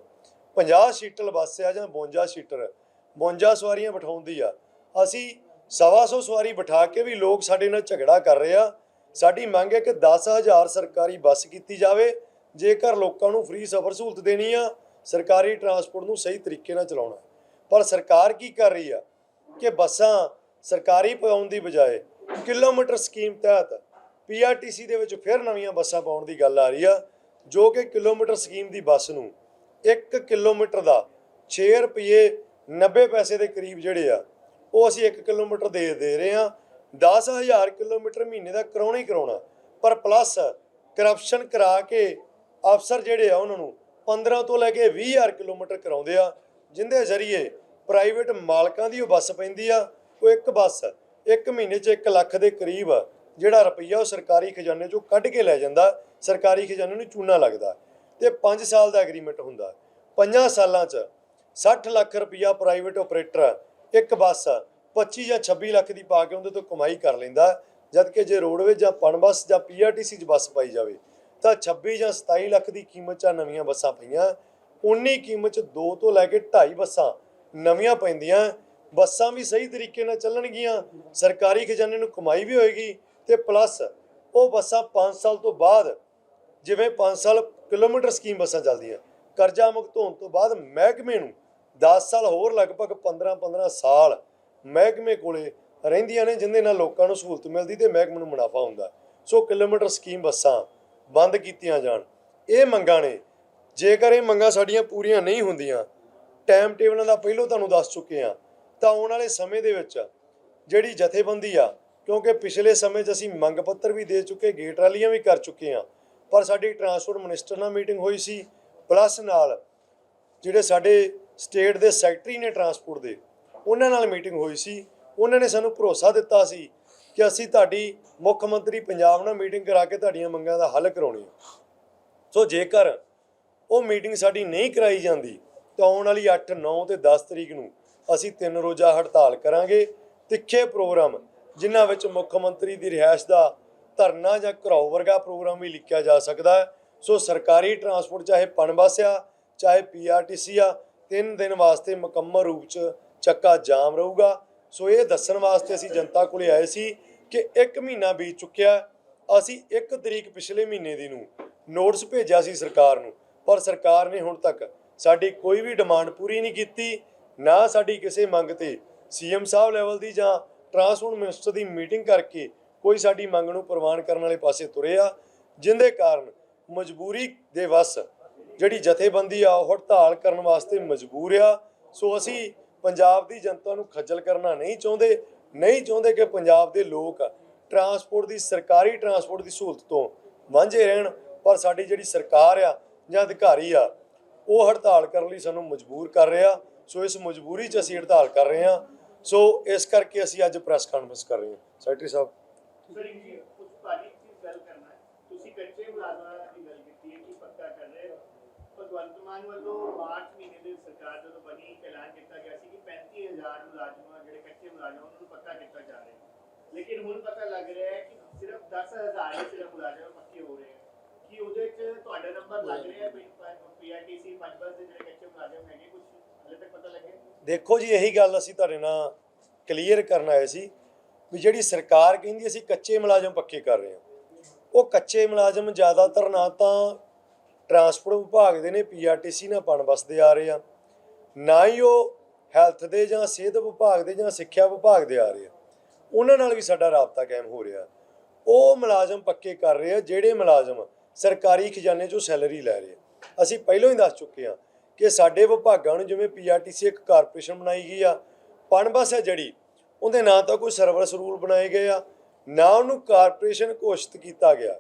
50 ਸੀਟਰ ਬੱਸ ਆ ਜਾਂ 52 ਸੀਟਰ 52 ਸਵਾਰੀਆਂ ਬਿਠਾਉਂਦੀ ਆ। ਅਸੀਂ 125 ਸਵਾਰੀ ਬਿਠਾ ਕੇ ਵੀ ਲੋਕ ਸਾਡੇ ਨਾਲ ਝਗੜਾ ਕਰ ਰਹੇ ਆ। ਸਾਡੀ ਮੰਗ ਹੈ ਕਿ 10,000 ਸਰਕਾਰੀ ਬੱਸ ਕੀਤੀ ਜਾਵੇ। ਜੇਕਰ ਲੋਕਾਂ ਨੂੰ ਫ੍ਰੀ ਸਫ਼ਰ ਸਹੂਲਤ ਦੇਣੀ ਆ, ਸਰਕਾਰੀ ਟਰਾਂਸਪੋਰਟ ਨੂੰ ਸਹੀ ਤਰੀਕੇ ਨਾਲ ਚਲਾਉਣਾ। ਪਰ ਸਰਕਾਰ ਕੀ ਕਰ ਰਹੀ ਆ ਕਿ ਬੱਸਾਂ ਸਰਕਾਰੀ ਪਾਉਣ ਦੀ ਬਜਾਏ ਕਿਲੋਮੀਟਰ ਸਕੀਮ ਤਹਿਤ PRTC ਦੇ ਵਿੱਚ ਫਿਰ ਨਵੀਆਂ ਬੱਸਾਂ ਪਾਉਣ ਦੀ ਗੱਲ ਆ ਰਹੀ ਆ, ਜੋ ਕਿ ਕਿਲੋਮੀਟਰ ਸਕੀਮ ਦੀ ਬੱਸ ਨੂੰ 1 ਕਿਲੋਮੀਟਰ ਦਾ 6 ਰੁਪਏ 90 ਪੈਸੇ ਦੇ ਕਰੀਬ ਜਿਹੜੇ ਆ ਉਹ ਅਸੀਂ 1 ਕਿਲੋਮੀਟਰ ਦੇ ਰਹੇ ਹਾਂ। 10,000 ਕਿਲੋਮੀਟਰ ਮਹੀਨੇ ਦਾ ਕਰਾਉਣਾ ਹੀ ਕਰਾਉਣਾ, ਪਰ ਪਲੱਸ ਕਰਪਸ਼ਨ ਕਰਾ ਕੇ ਅਫਸਰ ਜਿਹੜੇ ਆ ਉਹਨਾਂ ਨੂੰ 15 ਤੋਂ ਲੈ ਕੇ 20,000 ਕਿਲੋਮੀਟਰ ਕਰਾਉਂਦੇ ਆ, ਜਿੰਦੇ ਜ਼ਰੀਏ ਪ੍ਰਾਈਵੇਟ ਮਾਲਕਾਂ ਦੀ ਉਹ ਬੱਸ ਪੈਂਦੀ ਆ। ਉਹ ਇੱਕ ਬੱਸ ਇੱਕ ਮਹੀਨੇ 'ਚ 1 ਲੱਖ ਦੇ ਕਰੀਬ ਜਿਹੜਾ ਰੁਪਈਆ ਉਹ ਸਰਕਾਰੀ ਖਜ਼ਾਨੇ 'ਚੋਂ ਕੱਢ ਕੇ ਲੈ ਜਾਂਦਾ। ਸਰਕਾਰੀ ਖਜ਼ਾਨੇ ਨੂੰ ਚੂਨਾ ਲੱਗਦਾ ਤੇ 5 ਸਾਲ ਦਾ ਐਗਰੀਮੈਂਟ ਹੁੰਦਾ। 5 ਸਾਲਾਂ 'ਚ 60 ਲੱਖ ਰੁਪਈਆ ਪ੍ਰਾਈਵੇਟ ਆਪਰੇਟਰ ਇੱਕ ਬੱਸ 25 ਜਾਂ 26 ਲੱਖ ਦੀ ਪਾ ਕੇ ਉਹਦੇ ਤੋਂ ਕਮਾਈ ਕਰ ਲੈਂਦਾ। ਜਦਕਿ ਜੇ ਰੋਡਵੇਜ਼ ਜਾਂ ਪਨਬੱਸ ਜਾਂ PRTC 'ਚ ਬੱਸ ਪਾਈ ਜਾਵੇ ਤਾਂ 26 ਜਾਂ 27 ਲੱਖ ਦੀ ਕੀਮਤ 'ਚ ਨਵੀਆਂ ਬੱਸਾਂ ਪਈਆਂ। ਉਨੀ ਕੀਮਤ 'ਚ 2 ਤੋਂ ਲੈ ਕੇ 2.5 ਬੱਸਾਂ ਨਵੀਆਂ ਪੈਂਦੀਆਂ। ਬੱਸਾਂ ਵੀ ਸਹੀ ਤਰੀਕੇ ਨਾਲ ਚੱਲਣਗੀਆਂ, ਸਰਕਾਰੀ ਖਜ਼ਾਨੇ ਨੂੰ ਕਮਾਈ ਵੀ ਹੋਏਗੀ ਤੇ ਪਲੱਸ ਉਹ ਬੱਸਾਂ 5 ਸਾਲ ਤੋਂ ਬਾਅਦ, ਜਿਵੇਂ 5 ਸਾਲ ਕਿਲੋਮੀਟਰ ਸਕੀਮ ਬੱਸਾਂ ਚੱਲਦੀਆਂ, ਕਰਜ਼ਾ ਮੁਕਤ ਹੋਣ ਤੋਂ ਬਾਅਦ ਮਹਿਕਮੇ ਨੂੰ 10 ਸਾਲ ਹੋਰ ਲਗਭਗ 15 ਸਾਲ ਮਹਿਕਮੇ ਕੋਲੇ ਰਹਿੰਦੀਆਂ ਨੇ, ਜਿਹਦੇ ਨਾਲ ਲੋਕਾਂ ਨੂੰ ਸਹੂਲਤ ਮਿਲਦੀ ਤੇ ਮਹਿਕਮੇ ਨੂੰ ਮੁਨਾਫਾ ਹੁੰਦਾ। ਸੋ ਕਿਲੋਮੀਟਰ ਸਕੀਮ ਬੱਸਾਂ ਬੰਦ ਕੀਤੀਆਂ ਜਾਣ। ਇਹ ਮੰਗਾਂ ਨੇ। ਜੇਕਰ ਇਹ ਮੰਗਾਂ ਸਾਡੀਆਂ ਪੂਰੀਆਂ ਨਹੀਂ ਹੁੰਦੀਆਂ, ਟਾਈਮ ਟੇਬਲਾਂ ਦਾ ਪਹਿਲਾਂ ਤੁਹਾਨੂੰ ਦੱਸ ਚੁੱਕੇ ਹਾਂ, ਤਾਂ ਆਉਣ ਵਾਲੇ ਸਮੇਂ ਦੇ ਵਿੱਚ ਜਿਹੜੀ ਜਥੇਬੰਦੀ ਆ, ਕਿਉਂਕਿ ਪਿਛਲੇ ਸਮੇਂ 'ਚ ਅਸੀਂ ਮੰਗ ਪੱਤਰ ਵੀ ਦੇ ਚੁੱਕੇ, ਗੇਟ ਰੈਲੀਆਂ ਵੀ ਕਰ ਚੁੱਕੇ ਹਾਂ, ਪਰ ਸਾਡੀ ਟਰਾਂਸਪੋਰਟ ਮਿਨਿਸਟਰ ਨਾਲ ਮੀਟਿੰਗ ਹੋਈ ਸੀ, ਪਲੱਸ ਨਾਲ ਜਿਹੜੇ ਸਾਡੇ ਸਟੇਟ ਦੇ ਸੈਕਟਰੀ ਨੇ ਟਰਾਂਸਪੋਰਟ ਦੇ, ਉਹਨਾਂ ਨਾਲ ਮੀਟਿੰਗ ਹੋਈ ਸੀ। ਉਹਨਾਂ ਨੇ ਸਾਨੂੰ ਭਰੋਸਾ ਦਿੱਤਾ ਸੀ ਕਿ ਅਸੀਂ ਤੁਹਾਡੀ ਮੁੱਖ ਮੰਤਰੀ ਪੰਜਾਬ ਨਾਲ ਮੀਟਿੰਗ ਕਰਾ ਕੇ ਤੁਹਾਡੀਆਂ ਮੰਗਾਂ ਦਾ ਹੱਲ ਕਰਾਉਣੀ। ਸੋ ਜੇਕਰ ਉਹ ਮੀਟਿੰਗ ਸਾਡੀ ਨਹੀਂ ਕਰਾਈ ਜਾਂਦੀ ਤਾਂ ਆਉਣ ਵਾਲੀ 8, 9 ਤੇ 10 ਤਰੀਕ ਨੂੰ ਅਸੀਂ 3 ਰੋਜ਼ਾ ਹੜਤਾਲ ਕਰਾਂਗੇ। ਤਿੱਖੇ ਪ੍ਰੋਗਰਾਮ, ਜਿਨ੍ਹਾਂ ਵਿੱਚ ਮੁੱਖ ਮੰਤਰੀ ਦੀ ਰਿਹਾਇਸ਼ ਦਾ ਧਰਨਾ ਜਾਂ ਘਰਾਓ ਵਰਗਾ ਪ੍ਰੋਗਰਾਮ ਵੀ ਲਿਖਿਆ ਜਾ ਸਕਦਾ ਹੈ। ਸੋ ਸਰਕਾਰੀ ਟਰਾਂਸਪੋਰਟ ਚਾਹੇ ਪਨਬੱਸ ਆ ਚਾਹੇ PRTC ਆ, 3 ਦਿਨ ਵਾਸਤੇ ਮੁਕੰਮਲ ਰੂਪ 'ਚ ਚੱਕਾ ਜਾਮ ਰਹੂਗਾ। ਸੋ ਇਹ ਦੱਸਣ ਵਾਸਤੇ ਅਸੀਂ ਜਨਤਾ ਕੋਲੇ ਆਏ ਸੀ ਕਿ 1 ਮਹੀਨਾ ਬੀਤ ਚੁੱਕਿਆ। ਅਸੀਂ 1 ਤਰੀਕ ਪਿਛਲੇ ਮਹੀਨੇ ਦੀ ਨੂੰ ਨੋਟਿਸ ਭੇਜਿਆ ਸੀ ਸਰਕਾਰ ਨੂੰ, ਪਰ ਸਰਕਾਰ ਨੇ ਹੁਣ ਤੱਕ ਸਾਡੀ ਕੋਈ ਵੀ ਡਿਮਾਂਡ ਪੂਰੀ ਨਹੀਂ ਕੀਤੀ। ਨਾ ਸਾਡੀ ਕਿਸੇ ਮੰਗ ਤੇ CM ਸਾਹਿਬ ਲੈਵਲ ਦੀ ਜਾਂ ਟਰਾਂਸਪੋਰਟ ਮਿਨਿਸਟਰ ਦੀ ਮੀਟਿੰਗ ਕਰਕੇ ਕੋਈ ਸਾਡੀ ਮੰਗ ਨੂੰ ਪ੍ਰਵਾਨ ਕਰਨ ਵਾਲੇ ਪਾਸੇ ਤੁਰੇ ਆ, ਜਿਹਦੇ ਕਾਰਨ ਮਜਬੂਰੀ ਦੇ ਵਸ ਜਿਹੜੀ ਜਥੇਬੰਦੀ ਆ ਉਹ ਹੜਤਾਲ ਕਰਨ ਵਾਸਤੇ ਮਜਬੂਰ ਆ। ਸੋ ਅਸੀਂ ਪੰਜਾਬ ਦੀ ਜਨਤਾ ਨੂੰ ਖੱਜਲ ਕਰਨਾ ਨਹੀਂ ਚਾਹੁੰਦੇ ਕਿ ਪੰਜਾਬ ਦੇ ਲੋਕ ਟਰਾਂਸਪੋਰਟ ਦੀ, ਸਰਕਾਰੀ ਟਰਾਂਸਪੋਰਟ ਦੀ ਸਹੂਲਤ ਤੋਂ ਵਾਂਝੇ ਰਹਿਣ। ਪਰ ਸਾਡੀ ਜਿਹੜੀ ਸਰਕਾਰ ਆ ਜਾਂ ਅਧਿਕਾਰੀ ਆ ਉਹ ਹੜਤਾਲ ਕਰਨ ਲਈ ਸਾਨੂੰ ਮਜਬੂਰ ਕਰ ਰਿਹਾ। ਸੋ ਇਸ ਮਜਬੂਰੀ 'ਚ ਅਸੀਂ ਹੜਤਾਲ ਕਰ ਰਹੇ ਹਾਂ। ਸੋ ਇਸ ਕਰਕੇ ਅਸੀਂ ਅੱਜ ਪ੍ਰੈਸ ਕਾਨਫਰੰਸ ਕਰ ਰਹੇ ਹਾਂ। ਸੈਕਟਰੀ ਸਾਹਿਬ ਭਗਵੰਤ ਮਾਨ ਵੱਲੋਂ ਮਾਰਚ ਮਹੀਨੇ ਦੇ ਸਰਕਾਰ ਜਦੋਂ ਬਣੀ ਐਲਾਨ ਕੀਤਾ ਗਿਆ ਸੀ ਕਿ 35,000 ਮੁਲਾਜ਼ਮਾਂ ਜਿਹੜੇ ਕੱਚੇ ਮੁਲਾਜ਼ਮ ਉਹਨਾਂ ਨੂੰ ਪੱਕਾ ਕੀਤਾ ਜਾ ਰਿਹਾ, ਲੇਕਿਨ ਹੁਣ ਪਤਾ ਲੱਗ ਰਿਹਾ ਹੈ ਕਿ ਸਿਰਫ 10,000 ਹੀ ਸਿਰਫ ਮੁਲਾਜ਼ਮ ਪੱਕੇ ਹੋ ਰਹੇ ਹੈ। ਕੀ ਉਹਦੇ 'ਚ ਤੁਹਾਡਾ ਨੰਬਰ ਲੱਗ ਰਿਹਾ PRTC ਪਨਬੱਸ ਦੇ ਜਿਹੜੇ ਕੱਚੇ ਮੁਲਾਜ਼ਮ ਹੈਗੇ, ਕੁਝ ਹਾਲੇ ਤੱਕ ਪਤਾ ਲੱਗਿਆ? ਦੇਖੋ ਜੀ, ਇਹੀ ਗੱਲ ਅਸੀਂ ਤੁਹਾਡੇ ਨਾਲ ਕਲੀਅਰ ਕਰਨ ਆਏ ਸੀ ਵੀ ਜਿਹੜੀ ਸਰਕਾਰ ਕਹਿੰਦੀ ਅਸੀਂ ਕੱਚੇ ਮੁਲਾਜ਼ਮ ਪੱਕੇ ਕਰ ਰਹੇ ਹਾਂ, ਉਹ ਕੱਚੇ ਮੁਲਾਜ਼ਮ ਜ਼ਿਆਦਾਤਰ ਨਾ ਤਾਂ ਟਰਾਂਸਪੋਰਟ ਵਿਭਾਗ ਦੇ ਨੇ, PRTC ਨਾਲ ਪਨਬੱਸ ਦੇ ਆ ਰਹੇ ਆ, ਨਾ ਹੀ ਉਹ ਹੈਲਥ ਦੇ ਜਾਂ ਸਿਹਤ ਵਿਭਾਗ ਦੇ ਜਾਂ ਸਿੱਖਿਆ ਵਿਭਾਗ ਦੇ ਆ ਰਹੇ ਆ। ਉਹਨਾਂ ਨਾਲ ਵੀ ਸਾਡਾ ਰਾਬਤਾ ਕਾਇਮ ਹੋ ਰਿਹਾ। ਉਹ ਮੁਲਾਜ਼ਮ ਪੱਕੇ ਕਰ ਰਹੇ ਆ ਜਿਹੜੇ ਮੁਲਾਜ਼ਮ ਸਰਕਾਰੀ ਖਜ਼ਾਨੇ 'ਚੋਂ ਸੈਲਰੀ ਲੈ ਰਹੇ ਆ। ਅਸੀਂ ਪਹਿਲਾਂ ਹੀ ਦੱਸ ਚੁੱਕੇ ਹਾਂ ਕਿ ਸਾਡੇ ਵਿਭਾਗਾਂ ਨੂੰ ਜਿਵੇਂ ਪੀਆਰਟੀਸੀ ਇੱਕ ਕਾਰਪੋਰੇਸ਼ਨ ਬਣਾਈ ਗਈ ਆ, ਪਣਬਸ ਹੈ ਜਿਹੜੀ ਉਹਦੇ ਨਾਂ ਤਾਂ ਕੋਈ ਸਰਵਿਸ ਰੂਲ ਬਣਾਏ ਗਏ ਆ, ਨਾ ਉਹਨੂੰ ਕਾਰਪੋਰੇਸ਼ਨ ਘੋਸ਼ਿਤ ਕੀਤਾ ਗਿਆ।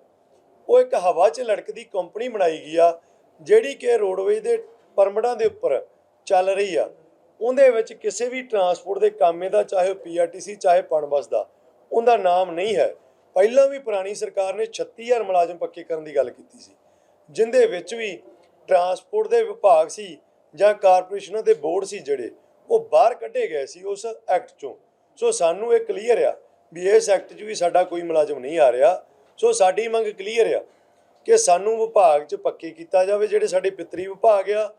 ਉਹ ਇੱਕ ਹਵਾ 'ਚ ਲਟਕਦੀ ਕੰਪਨੀ ਬਣਾਈ ਗਈ ਆ ਜਿਹੜੀ ਕਿ ਰੋਡਵੇਜ਼ ਦੇ ਪਰਮਿਟਾਂ ਦੇ ਉੱਪਰ ਚੱਲ ਰਹੀ ਆ। ਉਹਦੇ ਵਿੱਚ ਕਿਸੇ ਵੀ ਟਰਾਂਸਪੋਰਟ ਦੇ ਕਾਮੇ ਦਾ, ਚਾਹੇ ਉਹ ਪੀਆਰਟੀਸੀ ਚਾਹੇ ਪਣਬਸ ਦਾ, ਉਹਦਾ ਨਾਮ ਨਹੀਂ ਹੈ। ਪਹਿਲਾਂ ਵੀ ਪੁਰਾਣੀ ਸਰਕਾਰ ਨੇ 36000 ਮੁਲਾਜ਼ਮ ਪੱਕੇ ਕਰਨ ਦੀ ਗੱਲ ਕੀਤੀ ਸੀ, ਜਿੰਦੇ ਵਿੱਚ ਵੀ ਟਰਾਂਸਪੋਰਟ ਦੇ ਵਿਭਾਗ ਸੀ ਜਾਂ ਕਾਰਪੋਰੇਸ਼ਨਾਂ ਦੇ ਬੋਰਡ ਸੀ ਜਿਹੜੇ, ਉਹ ਬਾਹਰ ਕੱਢੇ ਗਏ ਸੀ ਉਸ ਐਕਟ 'ਚੋਂ। ਸੋ ਸਾਨੂੰ ਇਹ ਕਲੀਅਰ ਆ ਵੀ ਇਸ ਐਕਟ 'ਚ ਵੀ ਸਾਡਾ ਕੋਈ ਮੁਲਾਜ਼ਮ ਨਹੀਂ ਆ ਰਿਹਾ। ਸੋ ਸਾਡੀ ਮੰਗ ਕਲੀਅਰ ਆ ਕਿ ਸਾਨੂੰ ਵਿਭਾਗ 'ਚ ਪੱਕੇ ਕੀਤਾ ਜਾਵੇ, ਜਿਹੜੇ ਸਾਡੇ ਪਿੱਤਰੀ ਵਿਭਾਗ ਆ।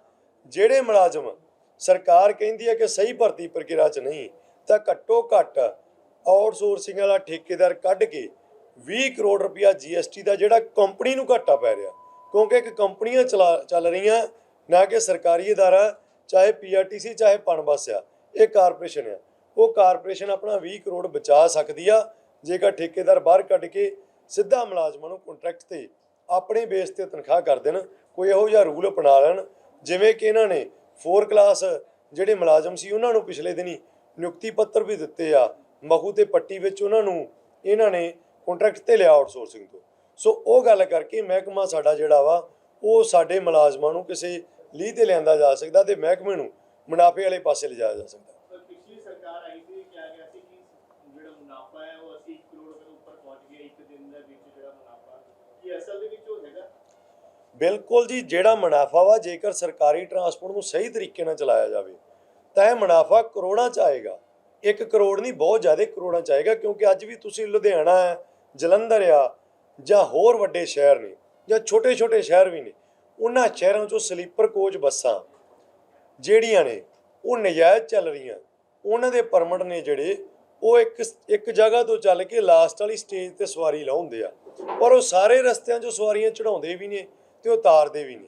ਜਿਹੜੇ ਮੁਲਾਜ਼ਮ ਸਰਕਾਰ ਕਹਿੰਦੀ ਹੈ ਕਿ ਸਹੀ ਭਰਤੀ ਪ੍ਰਕਿਰਿਆ 'ਚ ਨਹੀਂ, ਤਾਂ ਘੱਟੋ ਘੱਟ ਆਊਟਸੋਰਸਿੰਗ ਵਾਲਾ ਠੇਕੇਦਾਰ ਕੱਢ ਕੇ 20 ਕਰੋੜ ਰੁਪਇਆ GST ਦਾ ਜਿਹੜਾ ਕੰਪਨੀ ਨੂੰ ਘਾਟਾ ਪੈ ਰਿਹਾ, ਕਿਉਂਕਿ ਇੱਕ ਕੰਪਨੀਆਂ ਚੱਲ ਰਹੀਆਂ, ਨਾ ਕਿ ਸਰਕਾਰੀ ਅਦਾਰਾ, ਚਾਹੇ ਪੀਆਰਟੀਸੀ ਚਾਹੇ ਪਣਬਸ ਆ, ਇਹ ਕਾਰਪੋਰੇਸ਼ਨ ਆ। ਉਹ ਕਾਰਪੋਰੇਸ਼ਨ ਆਪਣਾ 20 ਕਰੋੜ ਬਚਾ ਸਕਦੀ ਆ ਜੇਕਰ ਠੇਕੇਦਾਰ ਬਾਹਰ ਕੱਢ ਕੇ ਸਿੱਧਾ ਮੁਲਾਜ਼ਮਾਂ ਨੂੰ ਕੰਟਰੈਕਟ ਤੇ ਆਪਣੇ ਬੇਸ ਤੇ ਤਨਖਾਹ ਕਰ ਦੇਣ। ਕੋਈ ਇਹੋ ਜਿਹਾ ਰੂਲ ਅਪਣਾ ਲੈਣ ਜਿਵੇਂ ਕਿ ਇਹਨਾਂ ਨੇ 4 ਕਲਾਸ ਜਿਹੜੇ ਮੁਲਾਜ਼ਮ ਸੀ ਉਹਨਾਂ ਨੂੰ ਪਿਛਲੇ ਦਿਨੀ ਨਿਯੁਕਤੀ ਪੱਤਰ ਵੀ ਦਿੱਤੇ ਆ, ਮਖੂ ਤੇ ਪੱਟੀ ਵਿੱਚ ਉਹਨਾਂ ਨੂੰ ਇਹਨਾਂ ਨੇ ਕੰਟਰੈਕਟ ਤੇ ਲਿਆ ਆਊਟਸੋਰਸਿੰਗ ਤੋਂ। ਸੋ ਉਹ ਗੱਲ ਕਰਕੇ ਮਹਿਕਮਾ ਸਾਡਾ ਜਿਹੜਾ ਵਾ ਉਹ ਸਾਡੇ ਮੁਲਾਜ਼ਮਾਂ ਨੂੰ ਕਿਸੇ ਲੀਹ ਤੇ ਲਿਆਂਦਾ ਜਾ ਸਕਦਾ ਤੇ ਮਹਿਕਮੇ ਨੂੰ ਮੁਨਾਫੇ ਵਾਲੇ ਪਾਸੇ ਲਿਜਾਇਆ ਜਾ ਸਕਦਾ। ਪਿਛਲੀ ਸਰਕਾਰ ਆਈ ਸੀ, ਕਿਹਾ ਗਿਆ ਸੀ ਕਿ ਜਿਹੜਾ ਮੁਨਾਫਾ ਹੈ ਉਹ 80 ਕਰੋੜ ਦੇ ਉੱਪਰ ਪਹੁੰਚ ਗਿਆ ਇੱਕ ਦਿਨ ਦੇ ਵਿੱਚ। ਜਿਹੜਾ ਮੁਨਾਫਾ ਕੀ ਅਸਲ ਦੇ ਵਿੱਚ ਹੋ ਹੈਗਾ? ਬਿਲਕੁਲ ਜੀ, ਜਿਹੜਾ ਮੁਨਾਫਾ ਵਾ ਜੇਕਰ ਸਰਕਾਰੀ ਟਰਾਂਸਪੋਰਟ ਨੂੰ ਸਹੀ ਤਰੀਕੇ ਨਾਲ ਚਲਾਇਆ ਜਾਵੇ ਤਾਂ ਇਹ ਮੁਨਾਫਾ ਕਰੋੜਾਂ 'ਚ ਆਏਗਾ। 1 ਕਰੋੜ ਨਹੀਂ, ਬਹੁਤ ਜ਼ਿਆਦਾ ਕਰੋੜਾਂ 'ਚ ਆਏਗਾ। ਕਿਉਂਕਿ ਅੱਜ ਵੀ ਤੁਸੀਂ ਲੁਧਿਆਣਾ ਹੈ, ਜਲੰਧਰ ਆ ਜਾਂ ਹੋਰ ਵੱਡੇ ਸ਼ਹਿਰ ਨੇ ਜਾਂ ਛੋਟੇ ਛੋਟੇ ਸ਼ਹਿਰ ਵੀ ਨੇ, ਉਹਨਾਂ ਸ਼ਹਿਰਾਂ 'ਚੋਂ ਸਲੀਪਰ ਕੋਚ ਬੱਸਾਂ ਜਿਹੜੀਆਂ ਨੇ ਉਹ ਨਜਾਇਜ਼ ਚੱਲ ਰਹੀਆਂ। ਉਹਨਾਂ ਦੇ ਪਰਮਿਟ ਨੇ ਜਿਹੜੇ ਉਹ ਇੱਕ ਜਗ੍ਹਾ ਤੋਂ ਚੱਲ ਕੇ ਲਾਸਟ ਵਾਲੀ ਸਟੇਜ ਤੇ ਸਵਾਰੀ ਲਾਉਂਦੇ ਆ, ਪਰ ਉਹ ਸਾਰੇ ਰਸਤਿਆਂ 'ਚੋਂ ਸਵਾਰੀਆਂ ਚੜਾਉਂਦੇ ਵੀ ਨੇ ਤੇ ਉਤਾਰਦੇ ਵੀ ਨੇ।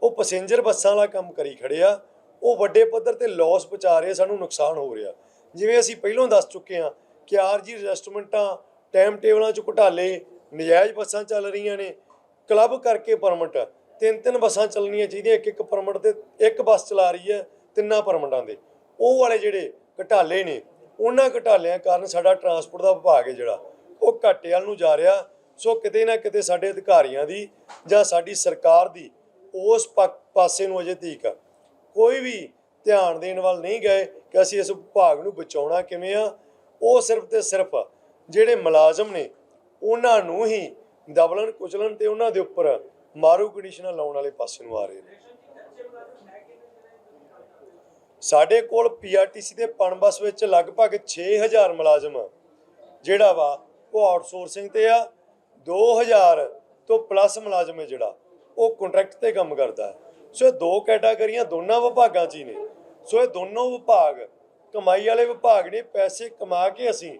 ਉਹ ਪੈਸੇਂਜਰ ਬੱਸਾਂ ਵਾਲਾ ਕੰਮ ਕਰੀ ਖੜੇ ਆ। ਉਹ ਵੱਡੇ ਪੱਧਰ ਤੇ ਲਾਸ ਪਹੁੰਚਾ ਰਹੇ, ਸਾਨੂੰ ਨੁਕਸਾਨ ਹੋ ਰਿਹਾ। ਜਿਵੇਂ ਅਸੀਂ ਪਹਿਲਾਂ ਦੱਸ ਚੁੱਕੇ ਹਾਂ ਕਿ ਆਰਜੀ ਰਜਿਸਟਰਮੈਂਟਾਂ, ਟਾਈਮ ਟੇਬਲਾਂ 'ਚ ਘੁਟਾਲੇ, ਨਜਾਇਜ਼ ਬੱਸਾਂ ਚੱਲ ਰਹੀਆਂ ਨੇ। ਕਲੱਬ ਕਰਕੇ ਪਰਮਿਟ 3-3 ਬੱਸਾਂ ਚੱਲਣੀਆਂ ਚਾਹੀਦੀਆਂ, ਇੱਕ ਪਰਮਿਟ ਤੇ ਇੱਕ ਬੱਸ ਚਲਾ ਰਹੀ ਹੈ 3 ਪਰਮਿਟਾਂ ਦੇ। ਉਹ ਵਾਲੇ ਜਿਹੜੇ ਘੁਟਾਲੇ ਨੇ, ਉਹਨਾਂ ਘੁਟਾਲਿਆਂ ਕਾਰਨ ਸਾਡਾ ਟਰਾਂਸਪੋਰਟ ਦਾ ਵਿਭਾਗ ਹੈ ਜਿਹੜਾ ਉਹ ਘਾਟੇ ਵੱਲ ਨੂੰ ਜਾ ਰਿਹਾ। ਸੋ ਕਿਤੇ ਨਾ ਕਿਤੇ ਸਾਡੇ ਅਧਿਕਾਰੀਆਂ ਦੀ ਜਾਂ ਸਾਡੀ ਸਰਕਾਰ ਦੀ ਉਸ ਪਾਸੇ ਨੂੰ ਅਜੇ ਤੀਕ ਕੋਈ ਵੀ ਧਿਆਨ ਦੇਣ ਵੱਲ ਨਹੀਂ ਗਏ ਕਿ ਅਸੀਂ ਇਸ ਵਿਭਾਗ ਨੂੰ ਬਚਾਉਣਾ ਕਿਵੇਂ ਆ। ਉਹ ਸਿਰਫ ਤੇ ਸਿਰਫ ਜਿਹੜੇ ਮੁਲਾਜ਼ਮ ਨੇ ਉਹਨਾਂ ਨੂੰ ਹੀ ਦਬਲਣ ਕੁਚਲਣ ਤੇ ਉਹਨਾਂ ਦੇ ਉੱਪਰ ਮਾਰੂ ਕੰਡੀਸ਼ਨਾਂ ਲਾਉਣ ਵਾਲੇ ਪਾਸੇ ਨੂੰ ਆ ਰਹੇ ਨੇ। ਸਾਡੇ ਕੋਲ ਪੀਆਰਟੀਸੀ ਦੇ ਪਣਬਸ ਵਿੱਚ ਲਗਭਗ 6000 ਮੁਲਾਜ਼ਮ ਜਿਹੜਾ ਵਾ ਉਹ ਆਊਟਸੋਰਸਿੰਗ ਤੇ ਆ। 2000 ਤੋਂ ਪਲੱਸ ਮੁਲਾਜ਼ਮ ਹੈ ਜਿਹੜਾ ਉਹ ਕੰਟਰੈਕਟ ਤੇ ਕੰਮ ਕਰਦਾ ਹੈ। ਸੋ ਇਹ 2 ਕੈਟਾਗਰੀਆਂ ਦੋਨਾਂ ਵਿਭਾਗਾਂ 'ਚ ਹੀ ਨੇ। ਸੋ ਇਹ ਦੋਨੋਂ ਵਿਭਾਗ ਕਮਾਈ ਵਾਲੇ ਵਿਭਾਗ ਨੇ। ਪੈਸੇ ਕਮਾ ਕੇ ਅਸੀਂ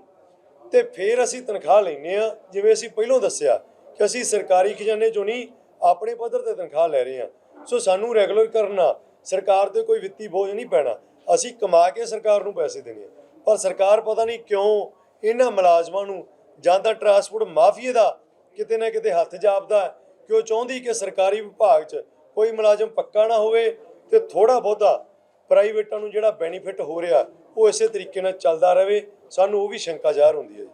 ਤੇ ਫਿਰ ਅਸੀਂ ਤਨਖਾਹ ਲੈਂਦੇ ਹਾਂ। ਜਿਵੇਂ ਅਸੀਂ ਪਹਿਲਾਂ ਦੱਸਿਆ ਕਿ ਅਸੀਂ ਸਰਕਾਰੀ ਖਜ਼ਾਨੇ 'ਚੋਂ ਨਹੀਂ, ਆਪਣੇ ਪੱਧਰ ਤੇ ਤਨਖਾਹ ਲੈ ਰਹੇ ਹਾਂ। ਸੋ ਸਾਨੂੰ ਰੈਗੂਲਰ ਕਰਨਾ, ਸਰਕਾਰ ਤੇ ਕੋਈ ਵਿੱਤੀ ਬੋਝ ਨਹੀਂ ਪੈਣਾ। ਅਸੀਂ ਕਮਾ ਕੇ ਸਰਕਾਰ ਨੂੰ ਪੈਸੇ ਦੇਣੇ ਆ, ਪਰ ਸਰਕਾਰ ਪਤਾ ਨਹੀਂ ਕਿਉਂ ਇਹਨਾਂ ਮੁਲਾਜ਼ਮਾਂ ਨੂੰ ਜਾਂ ਤਾਂ ਟਰਾਂਸਪੋਰਟ ਮਾਫੀਏ ਦਾ ਕਿਤੇ ਨਾ ਕਿਤੇ ਹੱਥ ਜਾਪਦਾ ਕਿ ਉਹ ਚਾਹੁੰਦੀ ਕਿ ਸਰਕਾਰੀ ਵਿਭਾਗ 'ਚ ਕੋਈ ਮੁਲਾਜ਼ਮ ਪੱਕਾ ਨਾ ਹੋਵੇ ਤੇ ਥੋੜ੍ਹਾ ਬਹੁਤਾ ਪ੍ਰਾਈਵੇਟਾਂ ਨੂੰ ਜਿਹੜਾ ਬੈਨੀਫਿਟ ਹੋ ਰਿਹਾ ਉਹ ਇਸੇ ਤਰੀਕੇ ਨਾਲ ਚੱਲਦਾ ਰਹੇ। ਸਾਨੂੰ ਉਹ ਵੀ ਸ਼ੰਕਾ ਜ਼ਾਹਰ ਹੁੰਦੀ ਹੈ ਜੀ।